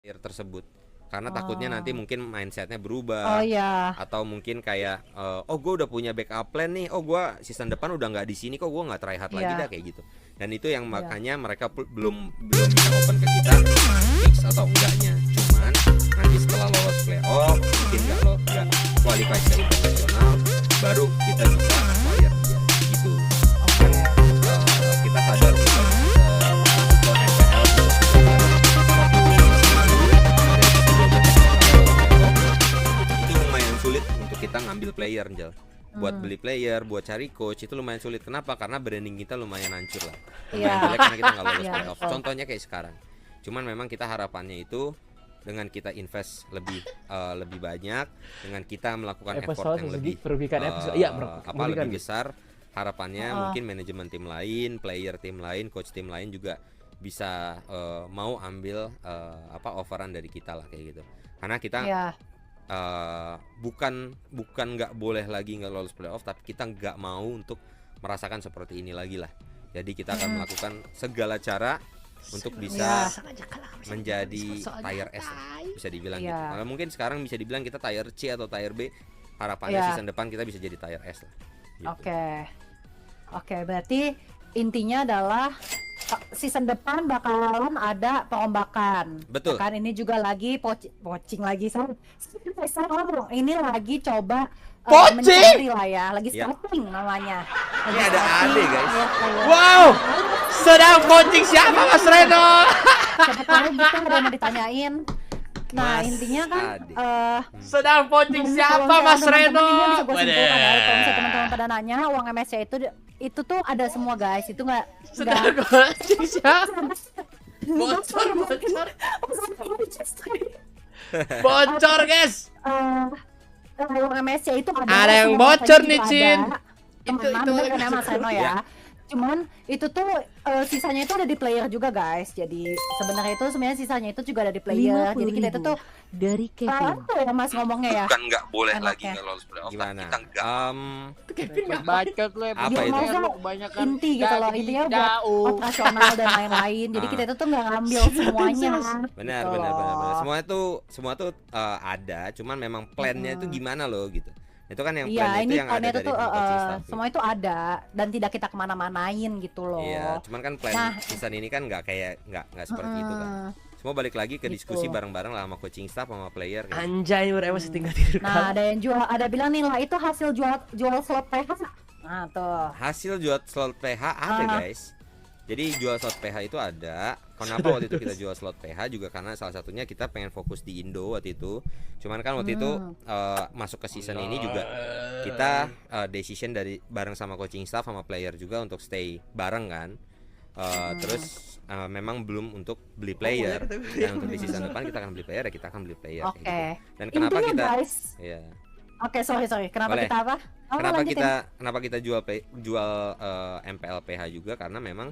player tersebut. Karena takutnya nanti Oh. mungkin mindsetnya Oh berubah, ya. atau mungkin kayak oh gue udah punya backup plan nih, oh gue season depan udah nggak di sini, kok gue nggak try hard lagi dah Iya. kayak gitu. Dan itu yang Iya. makanya mereka belum bisa open ke kita fix atau enggaknya. Cuman nanti setelah lolos playoff, mungkin nggak qualify ke internasional, baru kita bisa acquire dia gitu. Oke. Kita sadar kita masuk ke MPL itu lumayan sulit untuk kita ngambil player, Jel. Buat beli player, buat cari coach itu lumayan sulit. Kenapa? Karena branding kita lumayan hancur lah. Lumayan Iya. jelek karena kita nggak lolos Iya, playoff. betul. Contohnya kayak sekarang. Cuman memang kita harapannya itu dengan kita invest lebih banyak, dengan kita melakukan effort yang lebih lebih besar, harapannya mungkin manajemen tim lain, player tim lain, coach tim lain juga bisa mau ambil offeran dari kita lah kayak gitu. Karena kita Iya. bukan nggak boleh lagi nggak lolos playoff, tapi kita nggak mau untuk merasakan seperti ini lagi lah. Jadi kita akan melakukan segala cara untuk bisa menjadi tier S lah, bisa dibilang gitu. Iya. Nah, mungkin sekarang bisa dibilang kita tier C atau tier B. Harapannya Iya. season depan kita bisa jadi tier S lah. Gitu. Oke, berarti intinya adalah season depan bakalan ada perombakan. Betul. Kan ini juga lagi poaching lagi. Saya ngomong ini lagi coba mencari lah ya, lagi Ya. scouting namanya. Ini ada Ade, guys. Wow, sedang coaching siapa Mas Reno? Siapa tahu gitu ada yang mau ditanyain. Nah, Mas intinya kan Ade. Sedang coaching siapa Mas Reno? Ini bisa gue simpulkan ya. Kalau misalnya teman-teman pada nanya uang MSC itu tuh ada semua guys. Itu nggak Sedang coaching siapa? Bocor. Bocor guys. uang MSC itu Ada yang semua bocor masanya nih, juga Cin. ada. Teman-teman bener kan ya Mas Reno ya. Cuman itu tuh sisanya itu ada di player juga guys. Jadi sebenarnya sisanya itu juga ada di player. Jadi kita itu tuh dari Kevin. apa ya Mas ngomongnya ya? Bukan nggak boleh Enaknya. lagi nggak lolos playoff, tapi Gimana? kita nggak Kevin bacot lu Apa Biar itu? mau kebanyakan inti gitu loh, intinya buat operasional dan lain-lain. Jadi kita itu tuh nggak ngambil semuanya. benar Gitu benar benar benar. loh. Semua tuh ada, cuman memang plannya itu gimana loh gitu. Itu kan yang Iya, plan itu ini yang ada plannya itu dari tuh coaching staff. semua itu ada dan tidak kita kemana-manain gitu loh. Iya, cuman kan plan Nah, season ini kan nggak seperti itu kan. Semua balik lagi ke diskusi Gitu. bareng-bareng lah sama coaching staff sama player kan. Anjay, masih tinggal tidur Nah, ada bilang nih lah itu hasil jual slot PH. Nah, tuh. Hasil jual slot PH ada guys. Jadi jual slot PH itu ada. Kenapa waktu itu kita jual slot PH juga karena salah satunya kita pengen fokus di Indo waktu itu. Cuman kan waktu itu masuk ke season ini juga kita decision dari bareng sama coaching staff sama player juga untuk stay bareng kan. Terus memang belum untuk beli player. Dan untuk di season depan kita akan beli player ya kita akan beli player kayak Oke. gitu. Dan kenapa Intinya, kita guys. Iya. Oke, sorry. Kenapa Boleh. kita apa? Oh, lanjutin. Kenapa kita jual MPL PH juga karena memang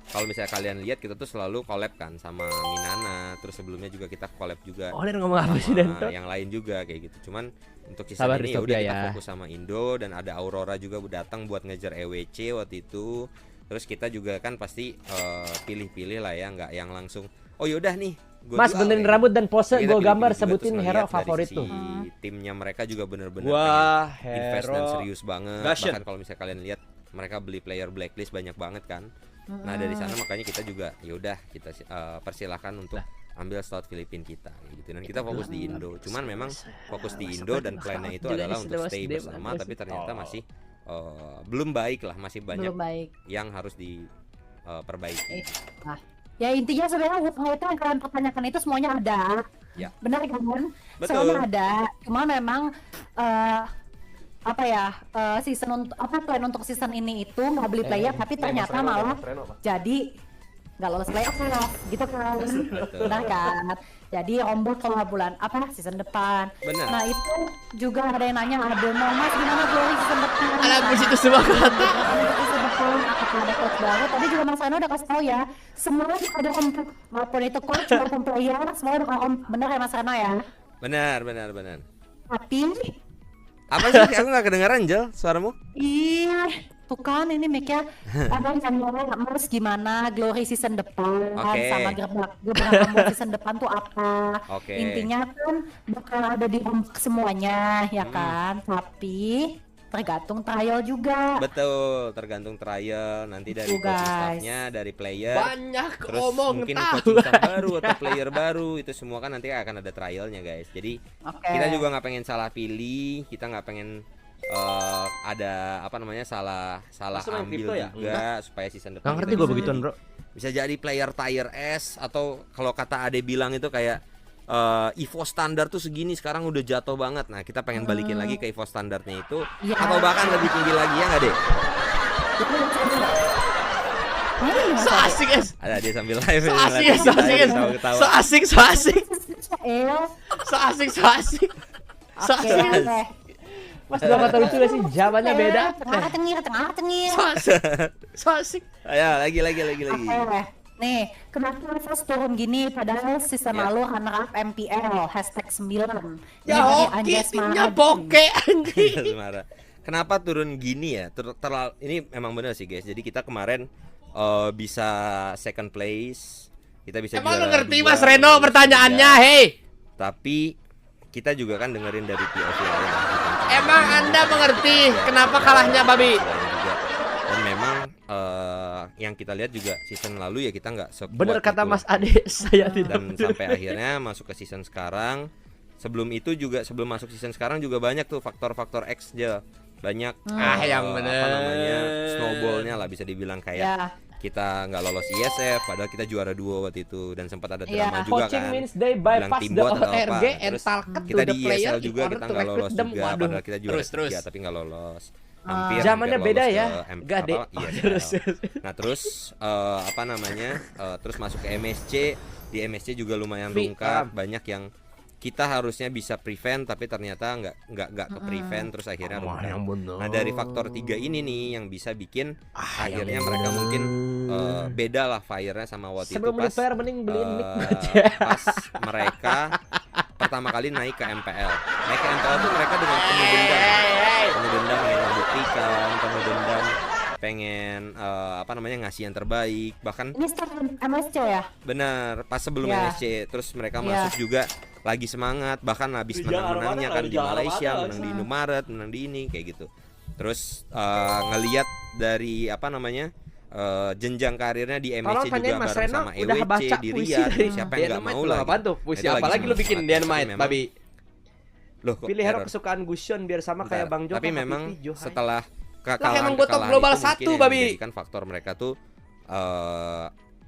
kalau misalnya kalian lihat kita tuh selalu collab kan sama Minana, terus sebelumnya juga kita collab juga Olen ngomong apa sih sama Dan? yang lain juga kayak gitu. Cuman untuk season Sabar, ini ya udah Distopia kita ya. fokus sama Indo dan ada Aurora juga datang buat ngejar EWC waktu itu. Terus kita juga kan pasti pilih-pilih lah ya, nggak yang langsung oh yaudah nih gua Mas jual, benerin kayak rambut dan pose Kita gue pilih-pilih gambar juga, sebutin terus hero ngeliat dari favorit sisi tuh. timnya mereka juga bener-bener Wah, pengen invest dan hero. serius banget. Gashen. Bahkan kalau misalnya kalian lihat mereka beli player blacklist banyak banget kan. Nah dari sana makanya kita juga yaudah kita persilahkan untuk ambil slot Filipin kita gitu. Dan kita fokus di Indo. Cuman memang fokus di Indo dan plannya itu adalah untuk stay bersama, tapi ternyata masih belum baik lah, masih banyak Belum baik. yang harus diperbaiki. Nah, ya intinya sebenarnya itu yang kalian pertanyakan itu semuanya ada. Ya. Benar kan? Betul. Semuanya ada. Cuma memang season untuk plan untuk season ini itu nggak beli player tapi ternyata malah jadi nggak lolos playoff gitu kan. Benar kan? Jadi rombot kalau bulan season depan. Benar. Nah itu juga ada yang nanya ada Mas gimana glory season depan? Alah, itu semua kata. Season depan apakah ada coach baru? Tadi juga Mas Rano udah kasih tahu ya. Semua ada komplit maupun itu coach maupun player semua udah benar ya Mas Rano ya. Benar. Tapi Apa sih? Aku nggak kedengaran Jel suaramu. iya Tuh kan ini mic-nya abang harus gimana Glory season depan Oke. sama Gebrakan season depan tuh apa. Oke. Intinya kan bakal ada di semuanya ya kan. Tapi tergantung trial juga. Betul, tergantung trial nanti dari Gitu, coaching guys. staffnya, dari player. Banyak Terus ngomong mungkin tahu. coaching staff baru atau player baru itu semua kan nanti akan ada trialnya guys. Jadi Oke. kita juga nggak pengen salah pilih, kita nggak pengen ada apa namanya salah Mas, main ambil crypto ya? juga supaya season depan Nggak ngerti kita gue bisa begituan jadi- bro. bisa jadi player tier S atau kalau kata Ade bilang itu kayak Evo standar tuh segini sekarang udah jatuh banget. Nah kita pengen balikin lagi ke Evo standarnya itu Ya. atau bahkan lebih tinggi lagi ya nggak deh? So asik guys. Ada dia sambil live So ini, asik ngeliatin guys, so kita, asik guys. ketawa-ketawa. So asik, so asik. El. So asik, so asik. So Oke. asik. Mas gak kata lucu gak sih? Zamannya beda. Tengah tengir. So asik. So asik. Ayo lagi. Oke. Nih, kenapa Evos turun gini padahal season Ya. lalu runner up MPL #9. Ya hoki, timnya bokeh anjing. Marah. Kenapa turun gini ya? Ini memang benar sih guys. Jadi kita kemarin bisa second place, kita bisa Emang lu juara ngerti 2, Mas Reno terus pertanyaannya, 3. hei? Tapi kita juga kan dengerin dari POV lain. Emang Anda mengerti kenapa kalahnya Babi? Juga. Dan memang yang kita lihat juga season lalu ya kita nggak sekuat Bener kata itu. Mas Ade, saya tidak Dan sampai akhirnya masuk ke season sekarang. Sebelum itu juga sebelum masuk season sekarang juga banyak tuh faktor-faktor X aja. Banyak yang bener. apa namanya snowballnya lah bisa dibilang kayak Ya. kita nggak lolos ISF padahal kita juara 2 waktu itu dan sempat ada Iya. drama juga Coaching kan. means they Bilang bypass tim the buat atau apa. ORG and Terus target kita to the di player ISL in juga order kita to nggak recruit lolos them. juga Waduh. padahal kita juara Terus. 3 tapi nggak lolos. Zamannya hampir beda lolos ya. ke Gade. ISL. Nah terus apa namanya terus masuk ke MSC. Di MSC juga lumayan rungkat, banyak yang kita harusnya bisa prevent tapi ternyata nggak ke prevent terus akhirnya rungkat. Nah dari faktor 3 ini nih yang bisa bikin akhirnya mereka mungkin beda lah fire-nya sama waktu Sebelum itu beli pas player mending beliin mic pas mereka pertama kali naik ke MPL. Naik ke MPL tuh mereka dengan penuh dendam. Penuh dendam pengen membuktikan, penuh dendam pengen apa namanya ngasih yang terbaik. Bahkan Ini start MSC ya? benar pas sebelum Ya. MSC terus mereka Ya. masuk juga lagi semangat bahkan habis menang-menangnya kan di Malaysia, menang di Indomaret, menang di ini kayak gitu. Terus ngelihat dari apa namanya jenjang karirnya di MSC juga tanyain Mas bareng Reno sama udah EWC baca di puisi Riyadh. dari Siapa yang nggak mau lah Apaan gitu. tuh? Puisi Itu lagi apa lagi lu bikin semangat. Dynamite, Tapi memang- Babi? Loh, kok Pilih hero error? kesukaan Gusion biar sama kayak Bentar, Bang Joko. tapi memang setelah emang gua top global 1, Babi. kan faktor mereka tuh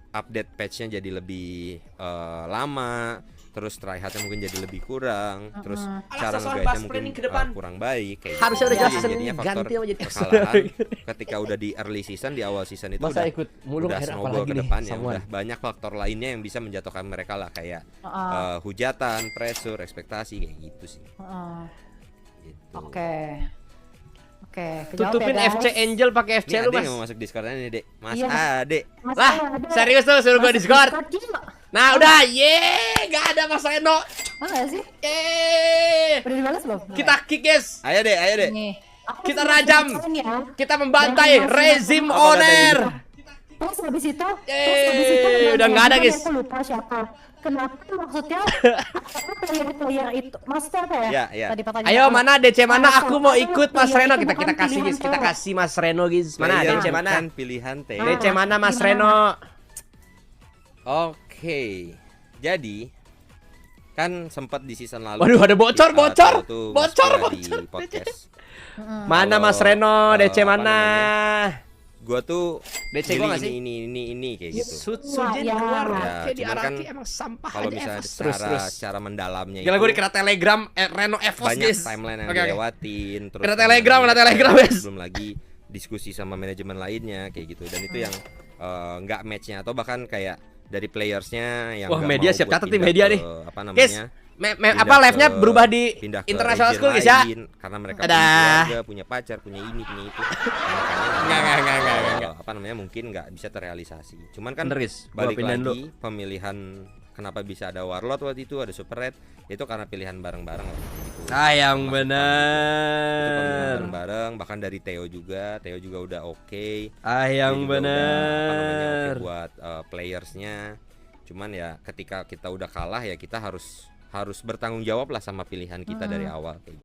update patch-nya jadi lebih lama, terus tryhardnya mungkin jadi lebih kurang, terus cara soal nge-guide-nya bahas mungkin planning ke depan. kurang baik kayak Harusnya gitu. udah jelas Jadi season jadinya ini faktor ganti sama jadi kekalahan ketika udah di early season, di awal season itu Masa udah ikut mulu udah akhirnya snowball apalagi ke nih, depannya, Samuel? udah banyak faktor lainnya yang bisa menjatuhkan mereka lah kayak hujatan, pressure, ekspektasi kayak gitu sih. Gitu. Oke. Oke, kejawab Tutupin ya, guys. FC Angel pakai FC Ini lu, Ade Mas. mau masuk Discord nih, Dek. Mas Iya. Ade. Mas, Lah, ada. serius tuh suruh gua Masuk Discord. gila. Nah, udah, gak ada Mas Reno. Mana sih? Yeay. Udah dibalas belum? Kita kick, guys. Ayo, Dek, ayo, Dek. Nih. Aku Kita masih rajam. penasaran ya. Kita membantai Dan masih- rezim Apa katanya? owner. Terus habis itu, udah nggak ada, guys. Aku lupa siapa. Kenapa maksudnya? Player itu, maksudnya apa ya? Ya, ya. Tadi pertanyaan. Ayo mana DC mana? Aku mau ikut Mas Player Reno. itu Kita bukan kasih, guys. pilihan Kita cowok. kasih Mas Reno, guys. Mana Player DC mana? bukan pilihan teh. Ah. DC mana Mas Gimana? Reno? Oke. Jadi kan sempat di season lalu. Waduh, ada bocor, kita bocor. tahu tuh Mas Bocor, Gua di bocor. podcast. Mana Mas Reno? DC apa mana? Gua tuh DC gua nggak sih? ini kayak gitu. Sujin Ya. keluar. Ya, Kayak di cuman kan Araki emang sampah Kalau aja. misalnya Evos. Terus, terus. secara mendalamnya Gila itu gue dikira Telegram Reno Evos, banyak guys. timeline yang Oke, oke. dilewatin terus Kena Telegram, timeline kena Telegram, kayak guys. belum lagi diskusi sama manajemen lainnya kayak gitu dan itu yang nggak matchnya atau bahkan kayak dari playersnya yang Wah, nggak media mau siap buat catat nih, pindah media ke, nih. apa Guys, namanya apa pindah live-nya ke- berubah di pindah ke international region school, guys ya? lain, karena mereka Dadah. punya keluarga, punya pacar, punya ini, punya itu. Enggak. Apa namanya mungkin nggak bisa terrealisasi. Cuman kan Bener, guys. Gua balik pindahin lagi pemilihan kenapa bisa ada Warlord waktu itu, ada Super Red, itu karena pilihan bareng-bareng lah gitu. Yang Itu pemilihan bener. bareng-bareng, bahkan dari Theo juga udah oke. Yang Dia juga udah, apa namanya, oke bener. buat playersnya. Cuman ya ketika kita udah kalah ya kita harus bertanggung jawab lah sama pilihan kita dari awal kayak gitu.